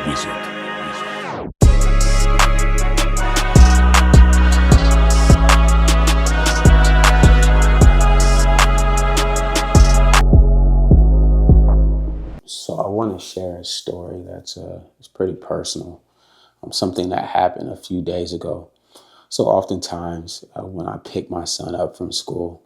So I want to share a story that's it's pretty personal. Something that happened a few days ago. So oftentimes when I pick my son up from school,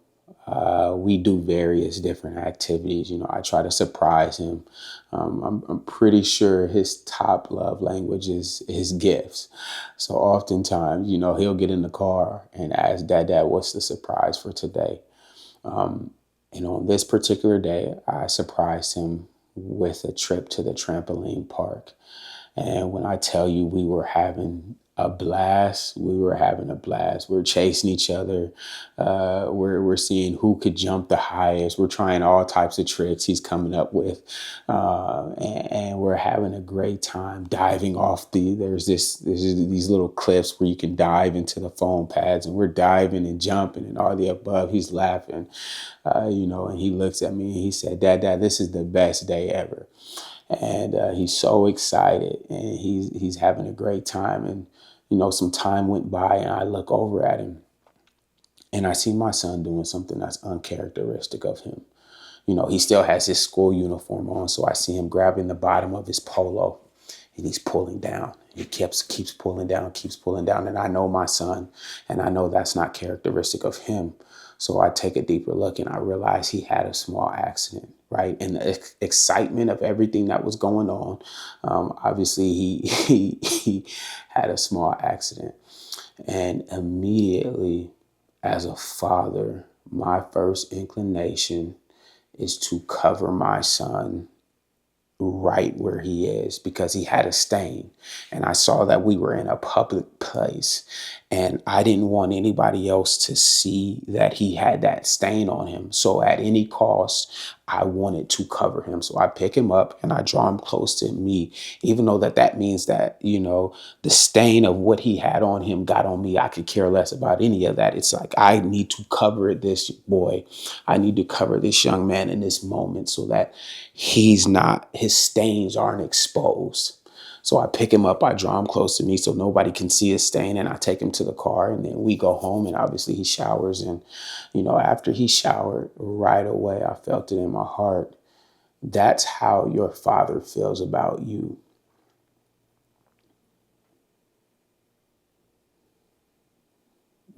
we do various different activities. You know, I try to surprise him. I'm pretty sure his top love language is his gifts. So oftentimes, you know, he'll get in the car and ask Dad, what's the surprise for today? And on this particular day, I surprised him with a trip to the trampoline park. And when I tell you we were having a blast, we were having a blast. We're chasing each other. We're seeing who could jump the highest. We're trying all types of tricks he's coming up with. And we're having a great time diving off there's these little cliffs where you can dive into the foam pads, and we're diving and jumping and all the above. He's laughing, and he looks at me and he said, Dad, this is the best day ever. And he's so excited, and he's having a great time. And some time went by, and I look over at him, and I see my son doing something that's uncharacteristic of him. He still has his school uniform on, so I see him grabbing the bottom of his polo, and he's pulling down. He keeps pulling down, and I know my son, and I know that's not characteristic of him. So I take a deeper look, and I realize he had a small accident, right? And the excitement of everything that was going on, obviously he had a small accident. And immediately, as a father, my first inclination is to cover my son right where he is, because he had a stain, and I saw that we were in a public place, and I didn't want anybody else to see that he had that stain on him. So at any cost, I wanted to cover him. So I pick him up and I draw him close to me, even though that means that, the stain of what he had on him got on me. I could care less about any of that. It's like, I need to cover this boy. I need to cover this young man in this moment so that his stains aren't exposed. So I pick him up, I draw him close to me so nobody can see his stain, and I take him to the car, and then we go home, and obviously he showers. And, after he showered, right away, I felt it in my heart. That's how your father feels about you.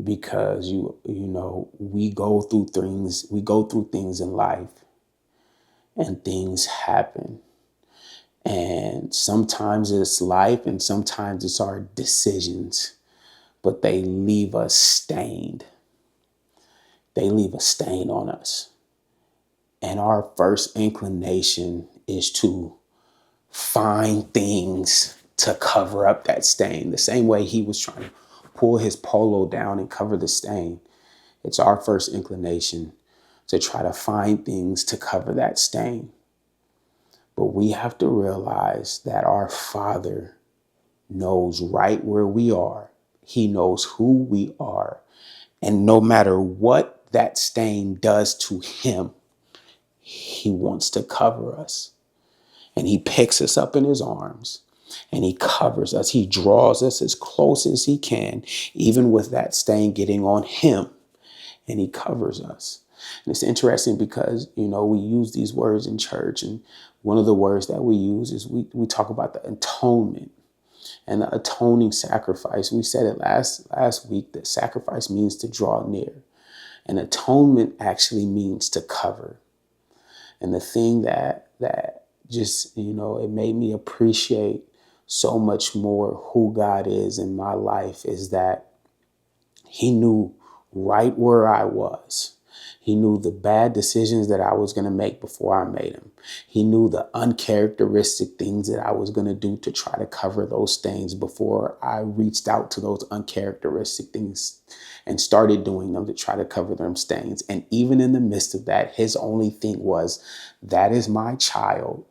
Because we go through things in life, and things happen. And sometimes it's life, and sometimes it's our decisions, but they leave us stained. They leave a stain on us. And our first inclination is to find things to cover up that stain. The same way he was trying to pull his polo down and cover the stain. It's our first inclination to try to find things to cover that stain. But we have to realize that our Father knows right where we are. He knows who we are. And no matter what that stain does to him, he wants to cover us. And he picks us up in his arms, and he covers us. He draws us as close as he can, even with that stain getting on him, and he covers us. And it's interesting because, we use these words in church, and one of the words that we use is we talk about the atonement and the atoning sacrifice. We said it last week that sacrifice means to draw near, and atonement actually means to cover. And the thing that just, it made me appreciate so much more who God is in my life is that he knew right where I was. He knew the bad decisions that I was going to make before I made them. He knew the uncharacteristic things that I was going to do to try to cover those stains before I reached out to those uncharacteristic things and started doing them to try to cover them stains. And even in the midst of that, his only thing was, that is my child.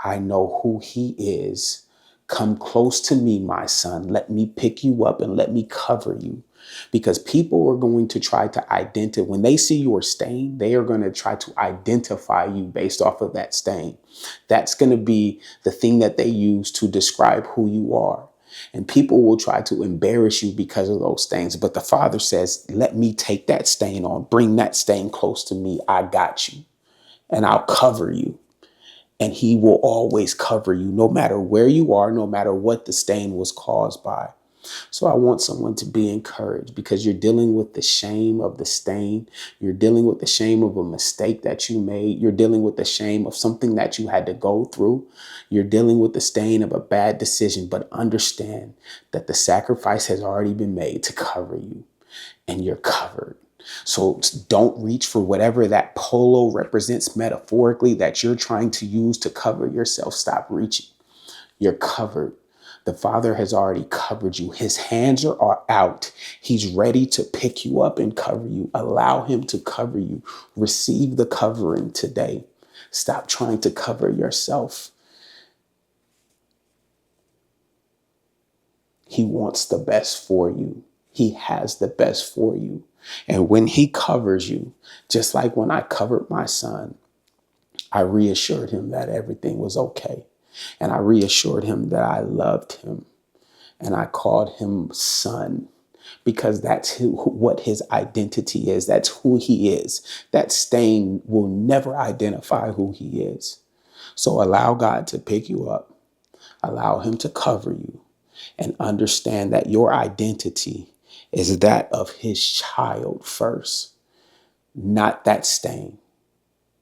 I know who he is. Come close to me, my son. Let me pick you up and let me cover you. Because people are going to try to identify, when they see your stain, they are going to try to identify you based off of that stain. That's going to be the thing that they use to describe who you are. And people will try to embarrass you because of those stains. But the Father says, let me take that stain on, bring that stain close to me. I got you and I'll cover you. And he will always cover you, no matter where you are, no matter what the stain was caused by. So I want someone to be encouraged, because you're dealing with the shame of the stain. You're dealing with the shame of a mistake that you made. You're dealing with the shame of something that you had to go through. You're dealing with the stain of a bad decision, but understand that the sacrifice has already been made to cover you, and you're covered. So don't reach for whatever that polo represents metaphorically that you're trying to use to cover yourself. Stop reaching. You're covered. The Father has already covered you. His hands are out. He's ready to pick you up and cover you. Allow him to cover you. Receive the covering today. Stop trying to cover yourself. He wants the best for you. He has the best for you. And when he covers you, just like when I covered my son, I reassured him that everything was okay. And I reassured him that I loved him. And I called him son, because that's what his identity is. That's who he is. That stain will never identify who he is. So allow God to pick you up. Allow him to cover you, and understand that your identity is that of his child first, not that stain.